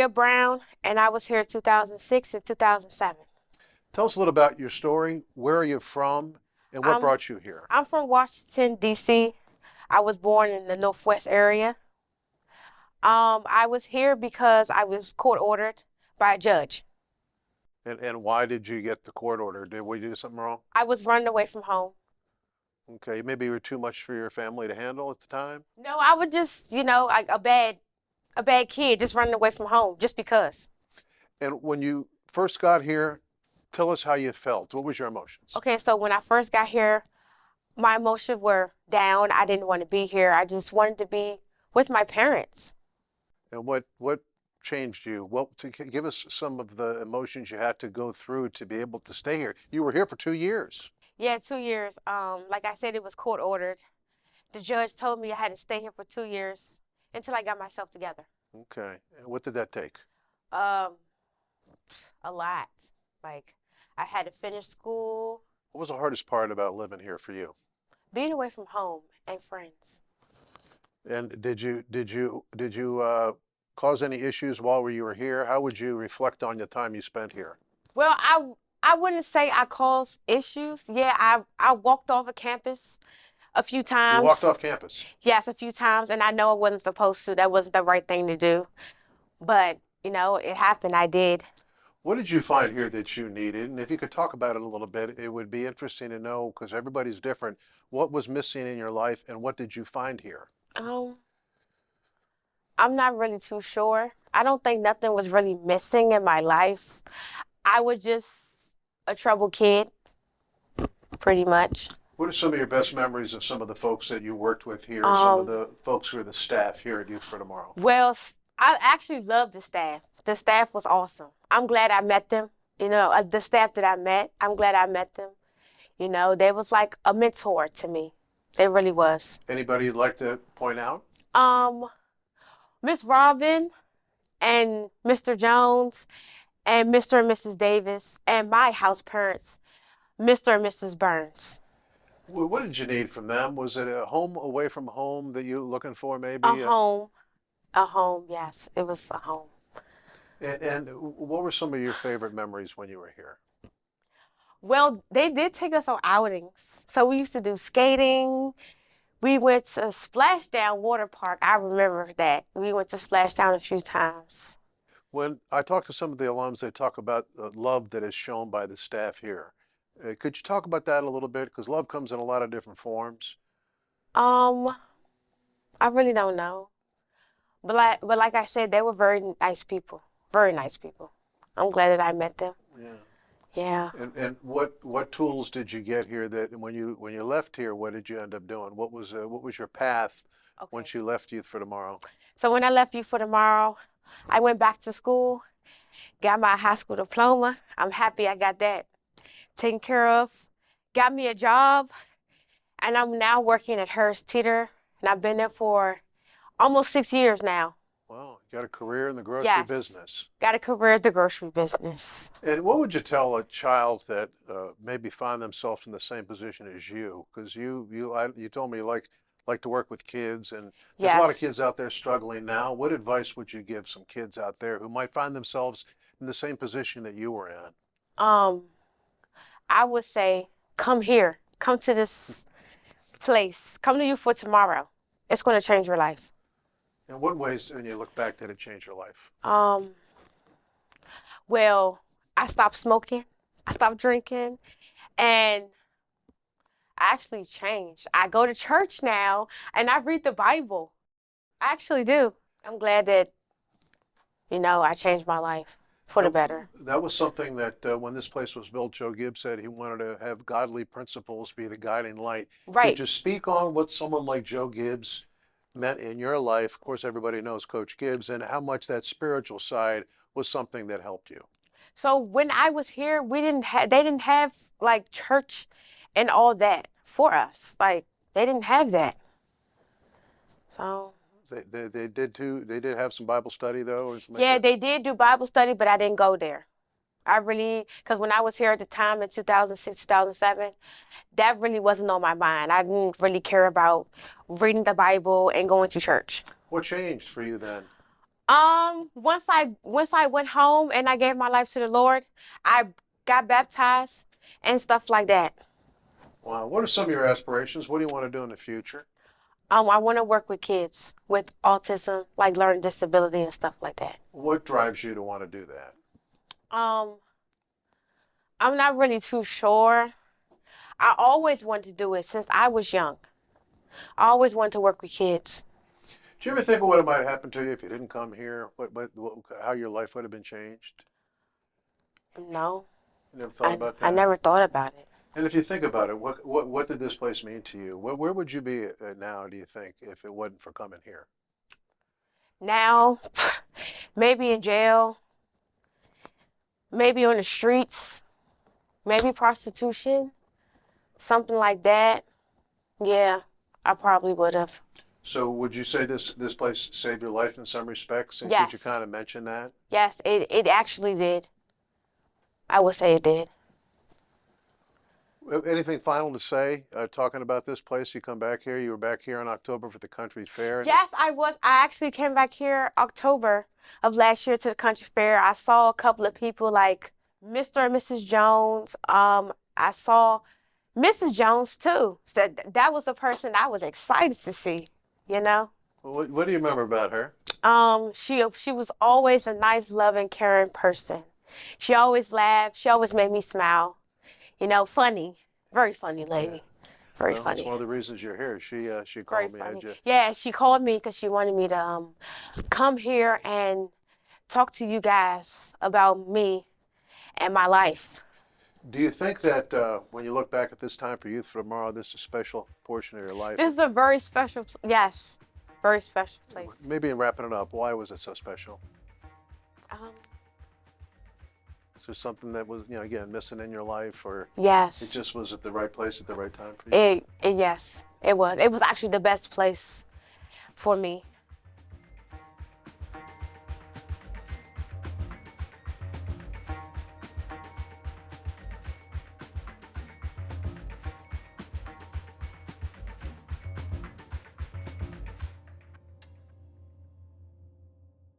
Bria Brown, and I was here 2006 and 2007. Tell us a little about your story. Where are you from, and what I'm brought you here? I'm from Washington, D.C. I was born in the Northwest area. I was here because I was court ordered by a judge. And why did you get the court order? Did we do something wrong? I was running away from home. Okay, maybe you were too much for your family to handle at the time. No, I would just, like a bad kid just running away from home just because. And when you first got here, tell us how you felt. What was your emotions? Okay, so when I first got here, my emotions were down. I didn't want to be here. I just wanted to be with my parents. And what changed you? What give us some of the emotions you had to go through to be able to stay here? You were here for 2 years. Yeah, 2 years. Like I said, it was court ordered. The judge told me I had to stay here for 2 years until I got myself together. Okay. And what did that take? Um, a lot. Like I had to finish school, What was the hardest part about living here for you? being away from home and friends. And did you cause any issues while you were here? How would you reflect on the time you spent here? Well, I wouldn't say I caused issues. Yeah, I walked off of campus a few You walked times. off campus. Yes, a few times, and I know I wasn't supposed to. That wasn't the right thing to do. But, it happened. I did. What did you find here that you needed? And if you could talk about it a little bit, it would be interesting to know because everybody's different. What was missing in your life and what did you find here? Um, I'm not really too sure. I don't think nothing was really missing in my life. I was just a troubled kid, pretty much. What are some of your best memories of some of the folks that you worked with here, some of Um, the folks who are the staff here at Youth for Tomorrow? well, I actually love the staff. The staff was awesome. I'm glad I met them. The staff that I met, I'm glad I met them. They was like a mentor to me. They really was. Anybody you'd like to point out? Um, Miss Robin and Mr. Jones and Mr. and Mrs. Davis and my house parents, Mr. and Mrs. Burns. What did you need from them? Was it a home away from home that you were looking for, A maybe? home, a home, yes, it was a home. And what were some of your favorite memories when you were here? Well, they did take us on outings. So we used to do skating. We went to Splashdown Water Park. I remember that. We went to Splashdown a few times. When I talk to some of the alums, they talk about the love that is shown by the staff here. Could you talk about that a little bit? Because love comes in a lot of different forms. Um, I really don't know. But like I said, they were very nice people. Very nice people. I'm glad that I met them. Yeah. Yeah. And what tools did you get here that when you left here, what did you end up doing? What was your path Okay. once you left Youth for Tomorrow? So when I left you for tomorrow, I went back to school, got my high school diploma. I'm happy I got that taken care of. Got me a job, and I'm now working at Hearst Teeter, and I've been there for almost 6 years now. Wow, you got a career in the grocery Yes, business. got a career at the grocery business. And what would you tell a child that maybe find themselves in the same position as you? Because you told me you like to work with kids, and there's a lot of Yes. kids out there struggling now. What advice would you give some kids out there who might find themselves in the same position that you were in? Um, I would say, come here, come to this place, come to you for tomorrow. It's going to change your life. In what ways, when you look back, did it change your life? Um, well, I stopped smoking, I stopped drinking, and I actually changed. I go to church now and I read the Bible. I actually do. I'm glad that, I changed my life for the That, better. that was something that when this place was built, Joe Gibbs said he wanted to have godly principles be the guiding light. Could Right. you speak on what someone like Joe Gibbs meant in your life? Of course, everybody knows Coach Gibbs, and how much that spiritual side was something that helped you. So when I was here, they didn't have like church and all that for us. Like they didn't have that. So They did too. They did have some Bible study though, or something like yeah, that. they did do Bible study, but I didn't go there. Because when I was here at the time in 2006, 2007, that really wasn't on my mind. I didn't really care about reading the Bible and going to church. What changed for you then? Once I went home and I gave my life to the Lord, I got baptized and stuff like that. Wow. What are some of your aspirations? What do you want to do in the future? I want to work with kids with autism, like learning disability and stuff like that. What drives you to want to do that? Um, I'm not really too sure. I always wanted to do it since I was young. I always wanted to work with kids. Do you ever think of what might happen to you if you didn't come here? How your life would have been changed? No, You never thought about I that? never thought about it. And if you think about it, what did this place mean to you? Where would you be now, do you think, if it wasn't for coming here? Now, maybe in jail, maybe on the streets, maybe prostitution, something like that. Yeah, I probably would have. So would you say this place saved your life in some respects? And could you Yes. kind of mention that? Yes, it actually did. I would say it did. Anything final to say, talking about this place? You come back here, you were back here in October for the country fair. Yes, I was. I actually came back here October of last year to the country fair. I saw a couple of people like Mr. and Mrs. Jones. I saw Mrs. Jones too. So that was a person I was excited to see, you know. Well, what do you remember about her? She was always a nice, loving, caring person. She always laughed. She always made me smile. You know, funny, very funny Yeah. lady, very Well, that's funny, one of the reasons you're here. She very called me. funny. Had you? Yeah, she called me because she wanted me to come here and talk to you guys about me and my life. Do you think that when you look back at this time for Youth for Tomorrow, this is a special portion of your life? This is a very special, yes, very special place. Maybe in wrapping it up, why was it so special? Um, Is there something that was, again, missing in your life, or it yes, just was at the right place at the right time for you? yes, it was. It was actually the best place for me.